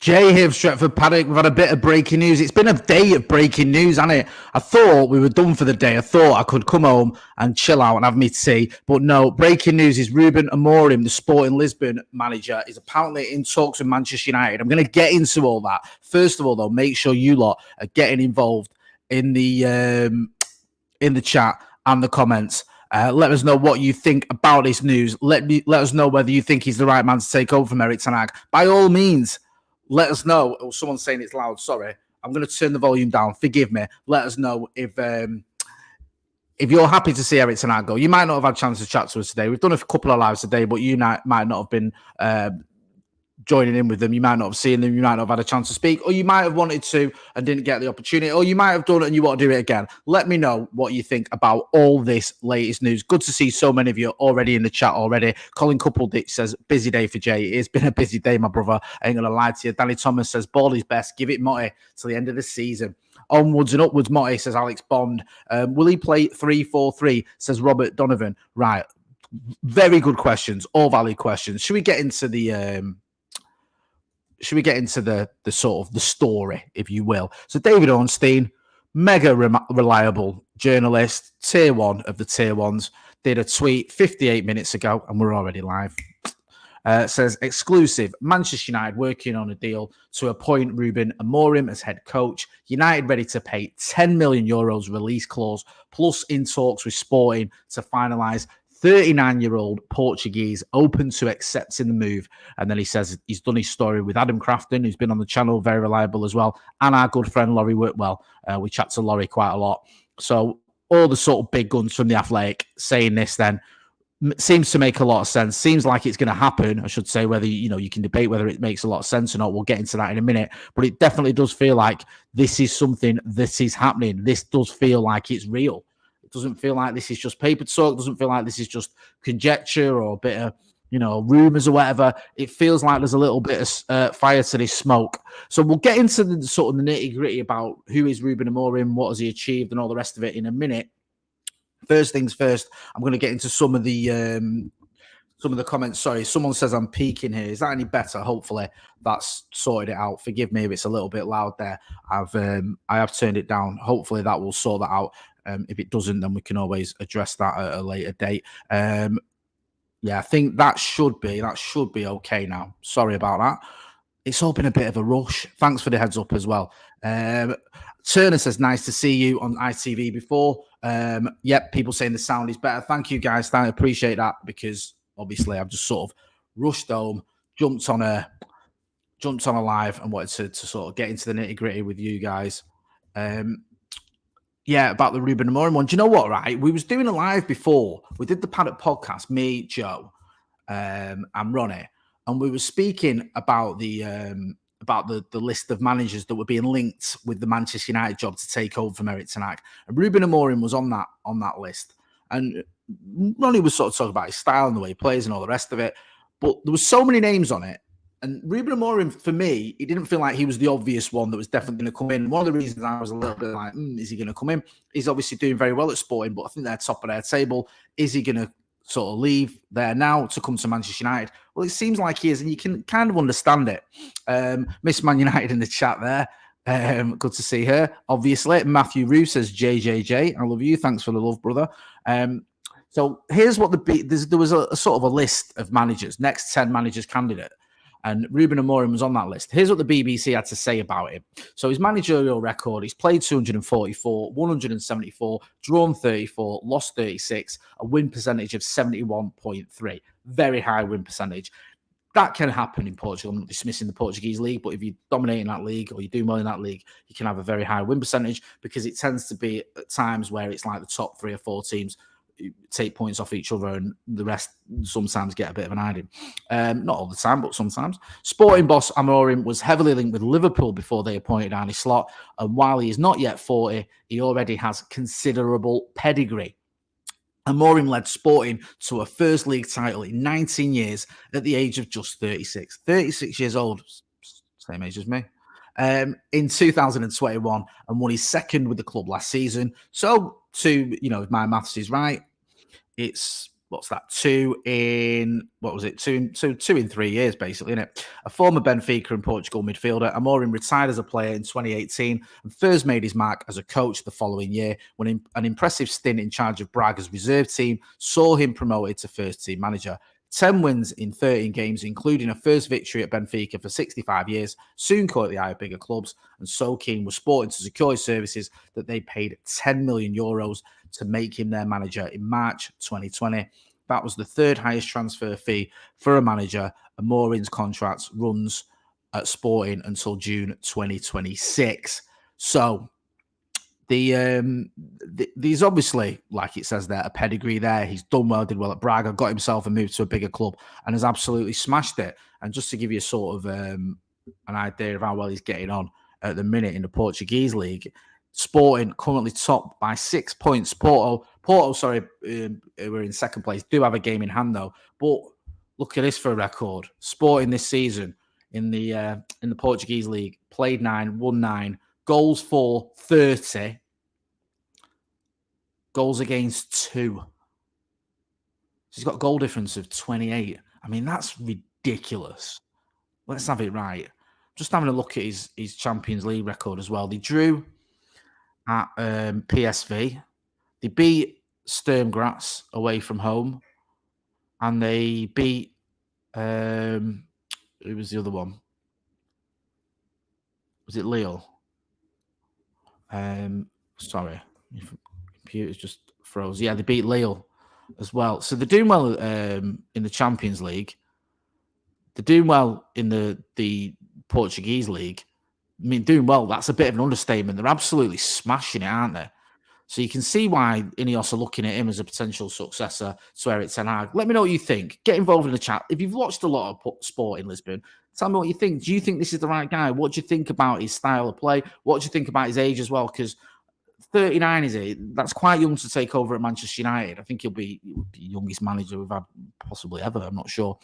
Jay here, Stretford Paddock. We've had a bit of breaking news. It's been a day of breaking news, hasn't it? I thought we were done for the day. I thought I could come home and chill out and have me tea. But no, breaking news is Ruben Amorim, the Sporting Lisbon manager, is apparently in talks with Manchester United. I'm going to get into all that. First of all, though, make sure you lot are getting involved in the chat and the comments. Let us know what you think about this news. Let us know whether you think he's the right man to take over from Erik Ten Hag. By all means, let us know. Oh, someone's saying it's loud. Sorry. I'm going to turn the volume down. Forgive me. Let us know if you're happy to see Erik Ten Hag go. You might not have had a chance to chat to us today. We've done a couple of lives today, but you might not have been joining in with them. You might not have seen them. You might not have had a chance to speak, or you might have wanted to and didn't get the opportunity, or you might have done it and you want to do it again. Let me know what you think about all this latest news. Good to see so many of you already in the chat already. Colin Coupleditch says, busy day for Jay. It's been a busy day, my brother. I ain't going to lie to you. Danny Thomas says, ball is best. Give it Motti till the end of the season. Onwards and upwards, Motti, says Alex Bond. Will he play 3-4-3, says Robert Donovan. Right. Very good questions. All valid questions. Should we get into the sort of the story, if you will? So David Ornstein, mega reliable journalist, tier one of the tier ones, did a tweet 58 minutes ago, and we're already live. Says, exclusive, Manchester United working on a deal to appoint Ruben Amorim as head coach. United ready to pay 10 million euros release clause, plus in talks with Sporting to finalise 39-year-old Portuguese open to accepting the move. And then he says he's done his story with Adam Crafton, who's been on the channel, very reliable as well, and our good friend Laurie Whitwell. We chat to Laurie quite a lot. So all the sort of big guns from the Athletic saying this then seems to make a lot of sense. Seems like it's going to happen. I should say, whether, you can debate whether it makes a lot of sense or not. We'll get into that in a minute. But it definitely does feel like this is something that is happening. This does feel like it's real. It doesn't feel like this is just paper talk. It doesn't feel like this is just conjecture or a bit of, rumors or whatever. It feels like there's a little bit of fire to this smoke. So we'll get into the sort of the nitty gritty about who is Ruben Amorim, what has he achieved, and all the rest of it in a minute. First things first, I'm going to get into some of the comments. Sorry, someone says I'm peaking here. Is that any better? Hopefully that's sorted it out. Forgive me if it's a little bit loud there. I have turned it down. Hopefully that will sort that out. If it doesn't, then we can always address that at a later date. Yeah, I think that should be okay now. Sorry about that. It's all been a bit of a rush. Thanks for the heads up as well. Turner says, nice to see you on ITV before. Yep, people saying the sound is better. Thank you, guys. I appreciate that, because obviously I've just sort of rushed home, jumped on a live and wanted to sort of get into the nitty-gritty with you guys. Yeah, about the Ruben Amorim one. Do you know what, right? We was doing a live before. We did the Paddock podcast, me, Joe, and Ronnie, and we were speaking about the list of managers that were being linked with the Manchester United job to take over from Erik Ten Hag. And Ruben Amorim was on that list. And Ronnie was sort of talking about his style and the way he plays and all the rest of it. But there was so many names on it. And Ruben Amorim, for me, it didn't feel like he was the obvious one that was definitely going to come in. One of the reasons I was a little bit like, is he going to come in? He's obviously doing very well at Sporting, but I think they're top of their table. Is he going to sort of leave there now to come to Manchester United? Well, it seems like he is, and you can kind of understand it. Miss Man United in the chat there. Good to see her, obviously. Matthew Rue says, JJJ, I love you. Thanks for the love, brother. So here's what there was a sort of a list of managers, next 10 managers candidate. And Ruben Amorim was on that list. Here's what the BBC had to say about him. So his managerial record, he's played 244, 174, drawn 34, lost 36, a win percentage of 71.3. Very high win percentage. That can happen in Portugal. I'm not dismissing the Portuguese league, but if you dominate in that league or you do well in that league, you can have a very high win percentage, because it tends to be at times where it's like the top 3 or 4 teams take points off each other, and the rest sometimes get a bit of an hiding. Not all the time, but sometimes. Sporting boss Amorim was heavily linked with Liverpool before they appointed Arne Slot, and while he is not yet 40, he already has considerable pedigree. Amorim led Sporting to a first league title in 19 years at the age of just 36. 36 years old, same age as me. In 2021, and won his second with the club last season. So, if my maths is right, it's what's that? Two in 3 years, basically, isn't it? A former Benfica and Portugal midfielder, Amorim retired as a player in 2018 and first made his mark as a coach the following year when an impressive stint in charge of Braga's reserve team saw him promoted to first team manager. 10 wins in 13 games, including a first victory at Benfica for 65 years, soon caught the eye of bigger clubs, and so keen was Sporting to secure his services that they paid €10 million to make him their manager in March 2020. That was the third highest transfer fee for a manager. Amorim's contract runs at Sporting until June 2026. So there's obviously, like it says there, a pedigree there. He's done well, did well at Braga, got himself a move to a bigger club, and has absolutely smashed it. And just to give you sort of an idea of how well he's getting on at the minute in the Portuguese league, Sporting currently top by 6 points. Porto, we're in second place. Do have a game in hand though, but look at this for a record. Sporting this season in the Portuguese league played 9, won 9. Goals for 30. Goals against 2. So he's got a goal difference of 28. I mean, that's ridiculous. Let's have it right. Just having a look at his Champions League record as well. They drew at PSV. They beat Sturm Graz away from home. And they beat... who was the other one? Was it Lille? Sorry, my computer's just froze. Yeah, they beat Lille as well. So they're doing well in the Champions League. They're doing well in the Portuguese league. I mean, doing well, that's a bit of an understatement. They're absolutely smashing it, aren't they? So you can see why Ineos are looking at him as a potential successor to Erik ten Hag. Let me know what you think. Get involved in the chat. If you've watched a lot of sport in Lisbon, tell me what you think. Do you think this is the right guy? What do you think about his style of play? What do you think about his age as well? Because 39 is he? That's quite young to take over at Manchester United. I think he'll be the youngest manager we've had possibly ever. I'm not sure.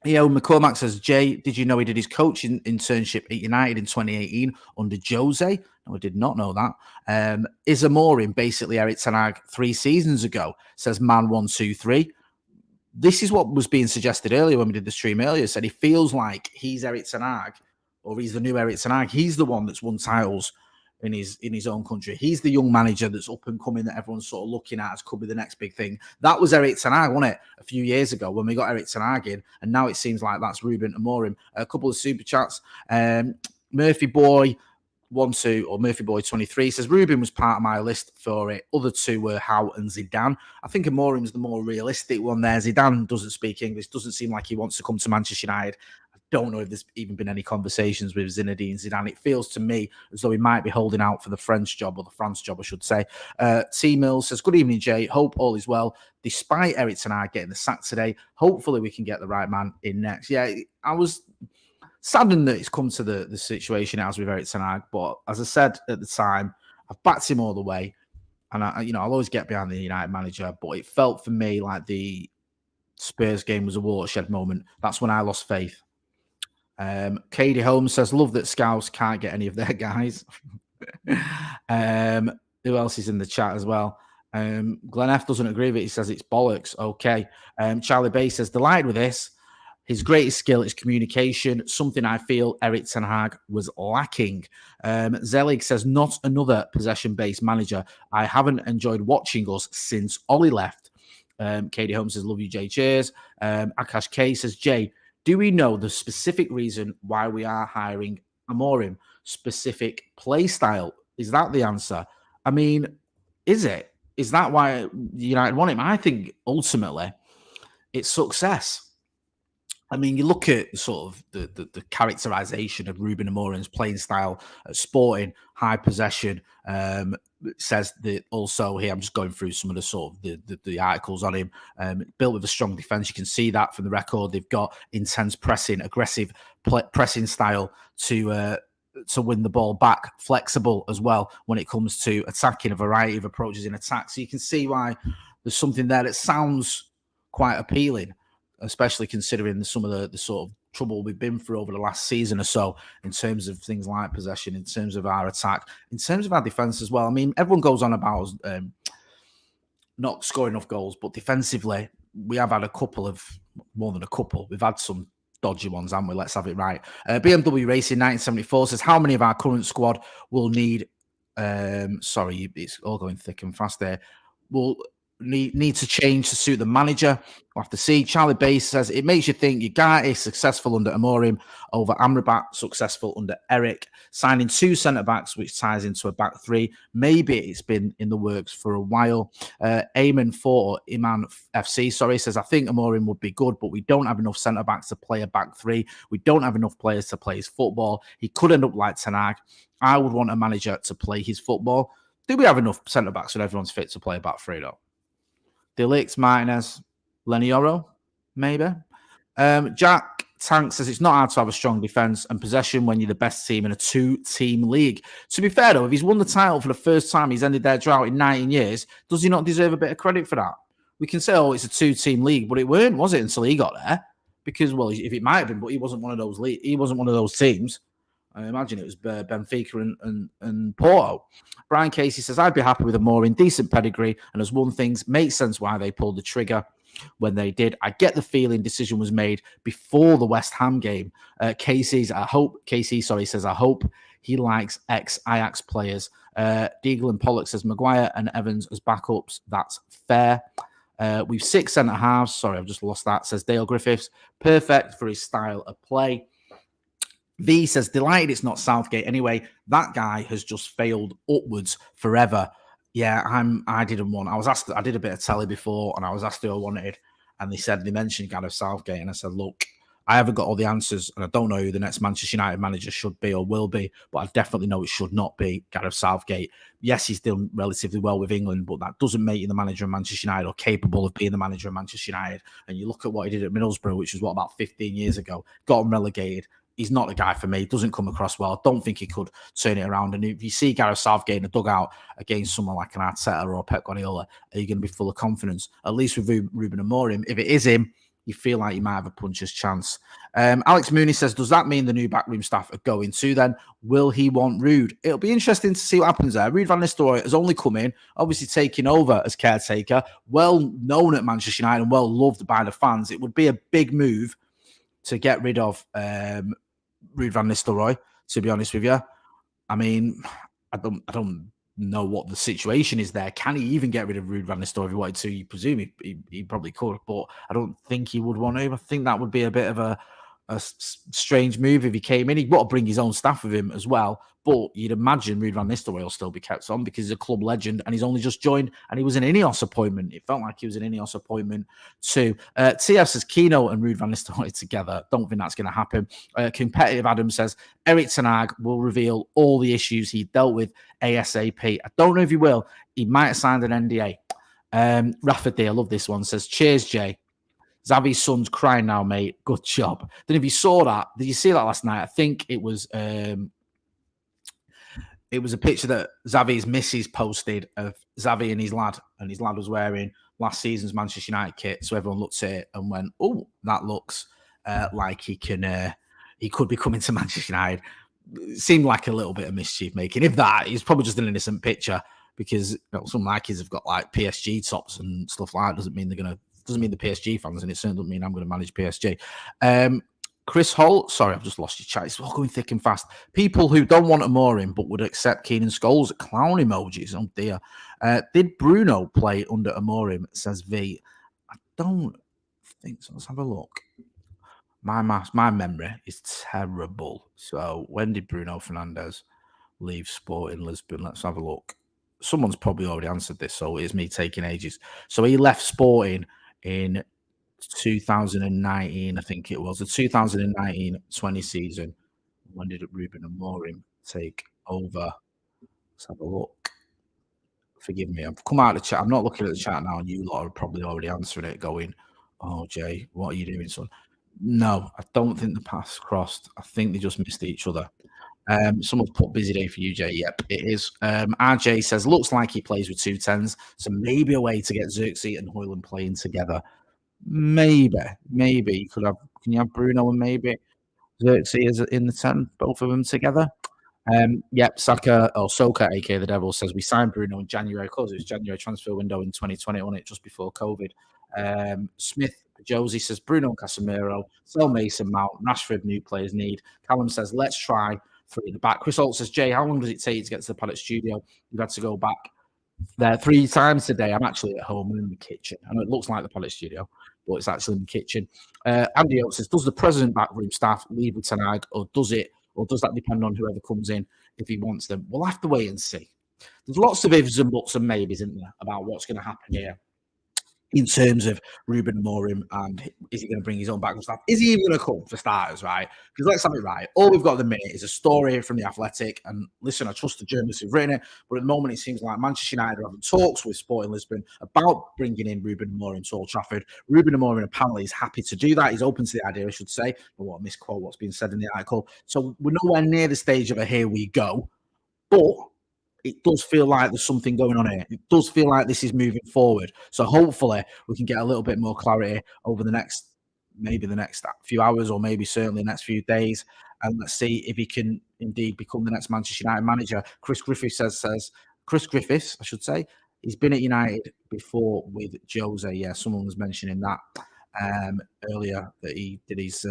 McCormack says, Jay, did you know he did his coaching internship at United in 2018 under Jose? No, I did not know that. Is Amorim basically Erik ten Hag 3 seasons ago? Says Man123. This is what was being suggested earlier when we did the stream earlier. Said he feels like he's Erik ten Hag, or he's the new Erik ten Hag. He's the one that's won titles in his own country. He's the young manager that's up and coming that everyone's sort of looking at as could be the next big thing. That was Erik ten Hag, wasn't it? A few years ago when we got Erik ten Hag in, and now it seems like that's Ruben Amorim. A couple of super chats. Murphy Boy 12 or Murphy Boy 23 says Ruben was part of my list for it. Other two were Howe and Zidane. I think Amorim's the more realistic one there. Zidane doesn't speak English. Doesn't seem like he wants to come to Manchester United. Don't know if there's even been any conversations with Zinedine Zidane. It feels to me as though he might be holding out for the French job, or the France job, I should say. T Mills says, good evening, Jay. Hope all is well. Despite Erik ten Hag getting the sack today, hopefully we can get the right man in next. Yeah, I was saddened that it's come to the situation as with Erik ten Hag, but as I said at the time, I've backed him all the way, and I'll always get behind the United manager, but it felt for me like the Spurs game was a watershed moment. That's when I lost faith. Katie Holmes says, love that Scouts can't get any of their guys. Who else is in the chat as well? Glenn F doesn't agree with it. He says it's bollocks. Okay. Charlie Bay says, delighted with this. His greatest skill is communication, something I feel Erik ten Hag was lacking. Zelig says, not another possession-based manager. I haven't enjoyed watching us since Ollie left. Katie Holmes says, love you, Jay. Cheers. Akash K says, Jay, do we know the specific reason why we are hiring Amorim? Specific play style? Is that the answer? I mean, is it? Is that why United want him? I think ultimately it's success. I mean, you look at sort of the characterization of Ruben Amorim's playing style at Sporting, high possession. Says that also here. I'm just going through some of the sort of the articles on him. Built with a strong defense. You can see that from the record. They've got intense pressing, aggressive pressing style to win the ball back. Flexible as well when it comes to attacking, a variety of approaches in attack. So you can see why there's something there that sounds quite appealing, especially considering some of the sort of trouble we've been through over the last season or so in terms of things like possession, in terms of our attack, in terms of our defense as well. I mean, everyone goes on about not scoring enough goals, but defensively, we have had a couple of more than a couple. We've had some dodgy ones, haven't we? Let's have it right. BMW Racing 1974 says, how many of our current squad will need? Sorry, it's all going thick and fast there. Will need to change to suit the manager. We'll have to see. Charlie Bass says it makes you think Ugarte is successful under Amorim over Amrabat, successful under Erik, signing 2 centre backs, which ties into a back 3. Maybe it's been in the works for a while. Eamon for Iman FC, says I think Amorim would be good, but we don't have enough centre backs to play a back 3. We don't have enough players to play his football. He could end up like Ten Hag. I would want a manager to play his football. Do we have enough centre backs when everyone's fit to play a back 3 though? Delix, Martinez, Lenioro, maybe. Jack Tank says it's not hard to have a strong defence and possession when you're the best team in a 2-team league. To be fair, though, if he's won the title for the first time, he's ended their drought in 19 years, does he not deserve a bit of credit for that? We can say, oh, it's a 2-team league, but it weren't, was it, until he got there? Because, well, if it might have been, but he wasn't one of those he wasn't one of those teams. I imagine it was Benfica and Porto. Brian Casey says, I'd be happy with a more indecent pedigree and has won things. Makes sense why they pulled the trigger when they did. I get the feeling decision was made before the West Ham game. Casey says, I hope he likes ex-Ajax players. Deagle and Pollock says, Maguire and Evans as backups. That's fair. We've 6 centre halves. Sorry, I've just lost that. Says Dale Griffiths. Perfect for his style of play. V says, delighted it's not Southgate anyway. That guy has just failed upwards forever. Yeah, I didn't want. I did a bit of telly before, and I was asked who I wanted, and they mentioned Gareth Southgate, and I said, look, I haven't got all the answers, and I don't know who the next Manchester United manager should be or will be, but I definitely know it should not be Gareth Southgate. Yes, he's done relatively well with England, but that doesn't make you the manager of Manchester United or capable of being the manager of Manchester United. And you look at what he did at Middlesbrough, which was about 15 years ago, got him relegated. He's not the guy for me. Doesn't come across well. Don't think he could turn it around. And if you see Gareth Southgate in a dugout against someone like an Arteta or Pep Guardiola, are you going to be full of confidence? At least with Ruben Amorim, if it is him, you feel like you might have a puncher's chance. Alex Mooney says, does that mean the new backroom staff are going to then? Will he want Rude? It'll be interesting to see what happens there. Ruud van Nistelrooy has only come in, obviously taking over as caretaker, well known at Manchester United and well loved by the fans. It would be a big move to get rid of Ruud van Nistelrooy, to be honest with you. I mean, I don't know what the situation is there. Can he even get rid of Ruud van Nistelrooy if he wanted to? You presume he probably could, but I don't think he would want to. I think that would be a bit of a strange move if he came in. He'd want to bring his own staff with him as well. But you'd imagine Ruud van Nistelrooy will still be kept on because he's a club legend and he's only just joined and he was an Ineos appointment. It felt like he was an Ineos appointment too. TF says Keno and Ruud van Nistelrooy together. Don't think that's going to happen. Competitive Adam says Erik Ten Hag will reveal all the issues he dealt with ASAP. I don't know if he will. He might have signed an NDA. Rafa D, I love this one, says, cheers, Jay. Xavi's son's crying now, mate. Good job. Then if you saw that, did you see that last night? I think it was a picture that Xavi's missus posted of Xavi and his lad was wearing last season's Manchester United kit. So everyone looked at it and went, oh, that looks like he could be coming to Manchester United. It seemed like a little bit of mischief making. If that, it's probably just an innocent picture because some of my kids have got like PSG tops and stuff like that. Doesn't mean the PSG fans, and it certainly doesn't mean I'm going to manage PSG. Chris Holt, sorry, I've just lost your chat. It's all going thick and fast. People who don't want Amorim but would accept Keenan Scholes, clown emojis. Oh dear. Did Bruno play under Amorim? Says V. I don't think so. Let's have a look. My memory is terrible. So when did Bruno Fernandes leave Sporting Lisbon? Let's have a look. Someone's probably already answered this, so it's me taking ages. So he left Sporting in 2019, I think it was. The 2019-20 season. When did Ruben Amorim take over? Let's have a look. Forgive me. I've come out of the chat. I'm not looking at the chat now, and you lot are probably already answering it, going, oh, Jay, what are you doing, son? No, I don't think the paths crossed. I think they just missed each other. Someone's put busy day for you, Jay. Yep, it is. RJ says, looks like he plays with 2 10s, so maybe a way to get Xerxes and Højlund playing together. Maybe you could have. Can you have Bruno and maybe Xerxes in the 10, both of them together? Yep, Saka or Soka, aka the Devil, says we signed Bruno in January. Of course, it was January transfer window in 2020, wasn't it? Just before COVID. Smith Josie says Bruno and Casemiro, sell Mason Mount, Rashford, new players need. Callum says let's try three at the back. Chris Holt says, Jay, how long does it take to get to the Paddock studio? You've had to go back there 3 times today. I'm actually at home in the kitchen. I know it looks like the Paddock studio, but it's actually in the kitchen. Andy Oates says, does the president backroom staff leave with Tanag, or does that depend on whoever comes in if he wants them? We'll have to wait and see. There's lots of ifs and buts and maybes, isn't there, about what's going to happen here in terms of Ruben Amorim, and is he going to bring his own background staff? Is he even going to come for starters, right? Because let's have it right. All we've got at the minute is a story from The Athletic. And listen, I trust the journalists who've written it, but at the moment it seems like Manchester United are having talks with Sporting Lisbon about bringing in Ruben Amorim to Old Trafford. Ruben Amorim apparently is happy to do that. He's open to the idea, I should say. But what a misquote what's been said in the article. So we're nowhere near the stage of a here we go. But it does feel like there's something going on here. It does feel like this is moving forward. So hopefully we can get a little bit more clarity over the next few hours, or maybe certainly the next few days. And let's see if he can indeed become the next Manchester United manager. Chris Griffiths, I should say, he's been at United before with Jose. Yeah, someone was mentioning that earlier, that he did his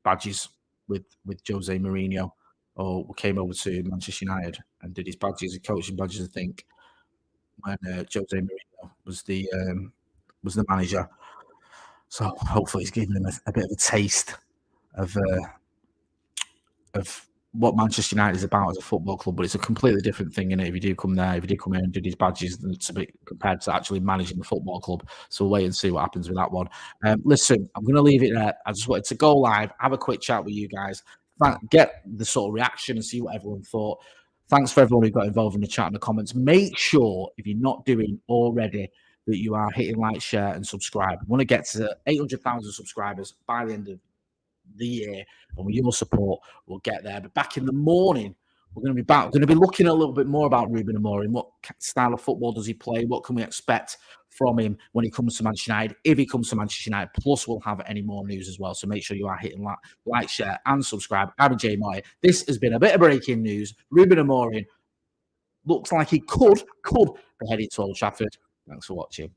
badges with Jose Mourinho, or came over to Manchester United and did his badges, coaching badges, I think, when Jose Mourinho was the manager. So hopefully he's giving him a bit of a taste of what Manchester United is about as a football club. But it's a completely different thing, innit? If you do come there, if you do come in and do these badges, it's a bit compared to actually managing the football club. So we'll wait and see what happens with that one. Listen, I'm going to leave it there. I just wanted to go live, have a quick chat with you guys, get the sort of reaction and see what everyone thought. Thanks for everyone who got involved in the chat and the comments. Make sure, if you're not doing already, that you are hitting like, share, and subscribe. We want to get to 800,000 subscribers by the end of the year, and with your support, we'll get there. But back in the morning, we're going to be back. We're going to be looking a little bit more about Ruben Amorim. What style of football does he play? What can we expect from him when he comes to Manchester United, if he comes to Manchester United? Plus, we'll have any more news as well. So make sure you are hitting like, share, and subscribe. I'm Jay Moy. This has been a bit of breaking news. Ruben Amorim looks like he could be heading to Old Trafford. Thanks for watching.